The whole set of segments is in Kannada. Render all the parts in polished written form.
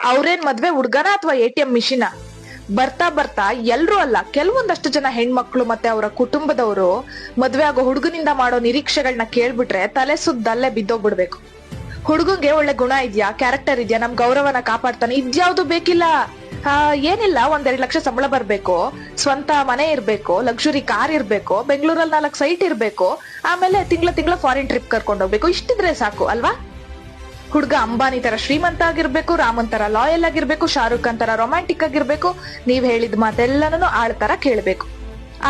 ಅವ್ರೇನ್ ಮದ್ವೆ ಹುಡ್ಗನ ಅಥವಾ ATM ಮಿಷಿನ? ಬರ್ತಾ ಬರ್ತಾ ಎಲ್ರೂ ಅಲ್ಲ, ಕೆಲವೊಂದಷ್ಟು ಜನ ಹೆಣ್ಮಕ್ಳು ಮತ್ತೆ ಅವರ ಕುಟುಂಬದವರು ಮದ್ವೆ ಆಗೋ ಹುಡುಗನಿಂದ ಮಾಡೋ ನಿರೀಕ್ಷೆಗಳನ್ನ ಕೇಳ್ಬಿಟ್ರೆ ತಲೆ ಸುದ್ದಲ್ಲೇ ಬಿದ್ದೋಗ್ಬಿಡ್ಬೇಕು. ಹುಡುಗಂಗೆ ಒಳ್ಳೆ ಗುಣ ಇದ್ಯಾ, ಕ್ಯಾರೆಕ್ಟರ್ ಇದ್ಯಾ, ನಮ್ ಗೌರವನ ಕಾಪಾಡ್ತಾನೆ, ಇದ್ಯಾವ್ದು ಬೇಕಿಲ್ಲ. ಏನಿಲ್ಲ, 1-2 ಲಕ್ಷ ಸಂಬಳ ಬರ್ಬೇಕು, ಸ್ವಂತ ಮನೆ ಇರ್ಬೇಕು, ಲಕ್ಸುರಿ ಕಾರ್ ಇರ್ಬೇಕು, ಬೆಂಗಳೂರಲ್ಲಿ 4 ಸೈಟ್ ಇರ್ಬೇಕು, ಆಮೇಲೆ ತಿಂಗಳ ಫಾರಿನ್ ಟ್ರಿಪ್ ಕರ್ಕೊಂಡು ಹೋಗ್ಬೇಕು, ಇಷ್ಟಿದ್ರೆ ಸಾಕು ಅಲ್ವಾ? ಹುಡ್ಗ ಅಂಬಾನಿ ತರ ಶ್ರೀಮಂತ ಆಗಿರ್ಬೇಕು, ರಾಮನ್ ತರ ಲಾಯಲ್ ಆಗಿರ್ಬೇಕು, ಶಾರುಖ್ ಖಾನ್ ತರ ರೊಮ್ಯಾಂಟಿಕ್ ಆಗಿರ್ಬೇಕು, ನೀವ್ ಹೇಳಿದ ಮಾತೆಲ್ಲನೂ ಆಳ್ತರ ಕೇಳ್ಬೇಕು.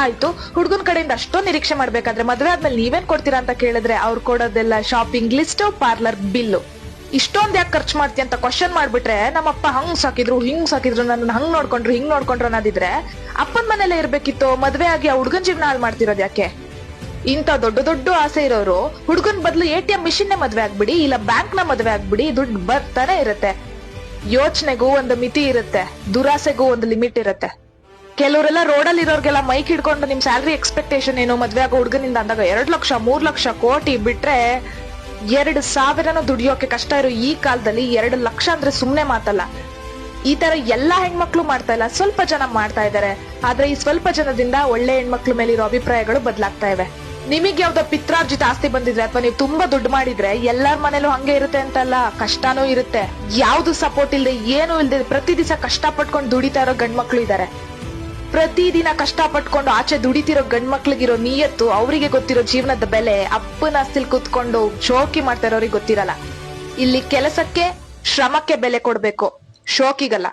ಆಯ್ತು, ಹುಡ್ಗನ್ ಕಡೆಯಿಂದ ಅಷ್ಟೊಂದು ನಿರೀಕ್ಷೆ ಮಾಡ್ಬೇಕಾದ್ರೆ ಮದ್ವೆ ಆದ್ಮೇಲೆ ನೀವೇನ್ ಕೊಡ್ತೀರಾ ಅಂತ ಕೇಳಿದ್ರೆ ಅವ್ರು ಕೊಡೋದೆಲ್ಲ ಶಾಪಿಂಗ್ ಲಿಸ್ಟ್, ಪಾರ್ಲರ್ ಬಿಲ್ಲು. ಇಷ್ಟೊಂದ್ ಯಾಕೆ ಖರ್ಚು ಮಾಡ್ತಿ ಅಂತ ಕ್ವಶನ್ ಮಾಡ್ಬಿಟ್ರೆ, ನಮ್ಮಪ್ಪ ಹಂಗ್ ಸಾಕಿದ್ರು ಹಿಂಗ್ ಸಾಕಿದ್ರು, ನನ್ನ ಹಂಗ್ ನೋಡ್ಕೊಂಡ್ರು ಹಿಂಗ್ ನೋಡ್ಕೊಂಡ್ರು ಅನ್ನೋದಿದ್ರೆ ಅಪ್ಪನ್ ಮನೇಲೆ ಇರ್ಬೇಕಿತ್ತು. ಮದ್ವೆ ಆಗಿ ಆ ಹುಡ್ಗನ್ ಜೀವನ ಹಾಳು ಮಾಡ್ತಿರೋದ್ ಯಾಕೆ? ಇಂತ ದೊಡ್ಡ ದೊಡ್ಡ ಆಸೆ ಇರೋರು ಹುಡ್ಗನ್ ಬದಲು ATM ಮಿಷಿನ್ನೇ ಮದ್ವೆ ಆಗ್ಬಿಡಿ, ಇಲ್ಲ ಬ್ಯಾಂಕ್ ನ ಮದ್ವೆ ಆಗ್ಬಿಡಿ, ದುಡ್ಡು ಬರ್ತಾನೆ ಇರುತ್ತೆ. ಯೋಚನೆಗೂ ಒಂದು ಮಿತಿ ಇರುತ್ತೆ, ದುರಾಸೆಗೂ ಒಂದು ಲಿಮಿಟ್ ಇರುತ್ತೆ. ಕೆಲವರೆಲ್ಲ ರೋಡಲ್ಲಿ ಇರೋರ್ಗೆಲ್ಲ ಮೈಕ್ ಹಿಡ್ಕೊಂಡು ನಿಮ್ ಸ್ಯಾಲ್ರಿ ಎಕ್ಸ್ಪೆಕ್ಟೇಷನ್ ಏನು ಮದ್ವೆ ಆಗೋ ಹುಡ್ಗನಿಂದ ಅಂದಾಗ 2 ಲಕ್ಷ 3 ಲಕ್ಷ ಕೋಟಿ ಬಿಟ್ರೆ 2,000 ದುಡಿಯೋಕೆ ಕಷ್ಟ ಇರೋ ಈ ಕಾಲದಲ್ಲಿ 2 ಲಕ್ಷ ಅಂದ್ರೆ ಸುಮ್ನೆ ಮಾತಲ್ಲ. ಈ ತರ ಎಲ್ಲಾ ಹೆಣ್ಮಕ್ಳು ಮಾಡ್ತಾ ಇಲ್ಲ, ಸ್ವಲ್ಪ ಜನ ಮಾಡ್ತಾ ಇದಾರೆ. ಆದ್ರೆ ಈ ಸ್ವಲ್ಪ ಜನದಿಂದ ಒಳ್ಳೆ ಹೆಣ್ಮಕ್ಳ ಮೇಲಿರೋ ಅಭಿಪ್ರಾಯಗಳು ಬದಲಾಗ್ತಾ ಇವೆ. ನಿಮಗ್ ಯಾವ್ದೋ ಪಿತ್ರಾರ್ಜಿತ ಆಸ್ತಿ ಬಂದಿದ್ರೆ ಅಥವಾ ನೀವು ತುಂಬಾ ದುಡ್ಡು ಮಾಡಿದ್ರೆ ಎಲ್ಲಾರ ಮನೇಲೂ ಹಂಗೆ ಇರುತ್ತೆ ಅಂತಲ್ಲ, ಕಷ್ಟನೂ ಇರುತ್ತೆ. ಯಾವ್ದು ಸಪೋರ್ಟ್ ಇಲ್ದೆ ಏನು ಇಲ್ದೆ ಪ್ರತಿ ದಿವಸ ಕಷ್ಟ ಪಟ್ಕೊಂಡು ದುಡಿತಾ ಇರೋ ಗಂಡ್ಮಕ್ಳು ಇದಾರೆ. ಪ್ರತಿದಿನ ಕಷ್ಟ ಪಟ್ಕೊಂಡು ಆಚೆ ದುಡಿತಿರೋ ಗಂಡ್ಮಕ್ಳಿಗಿರೋ ನಿಯತ್ತು, ಅವರಿಗೆ ಗೊತ್ತಿರೋ ಜೀವನದ ಬೆಲೆ, ಅಪ್ಪನ ಆಸ್ತಿಲ್ ಕುತ್ಕೊಂಡು ಶೋಕಿ ಮಾಡ್ತಾ ಇರೋರಿಗೆ ಗೊತ್ತಿರಲ್ಲ. ಇಲ್ಲಿ ಕೆಲಸಕ್ಕೆ ಶ್ರಮಕ್ಕೆ ಬೆಲೆ ಕೊಡ್ಬೇಕು, ಶೋಕಿಗಲ್ಲ.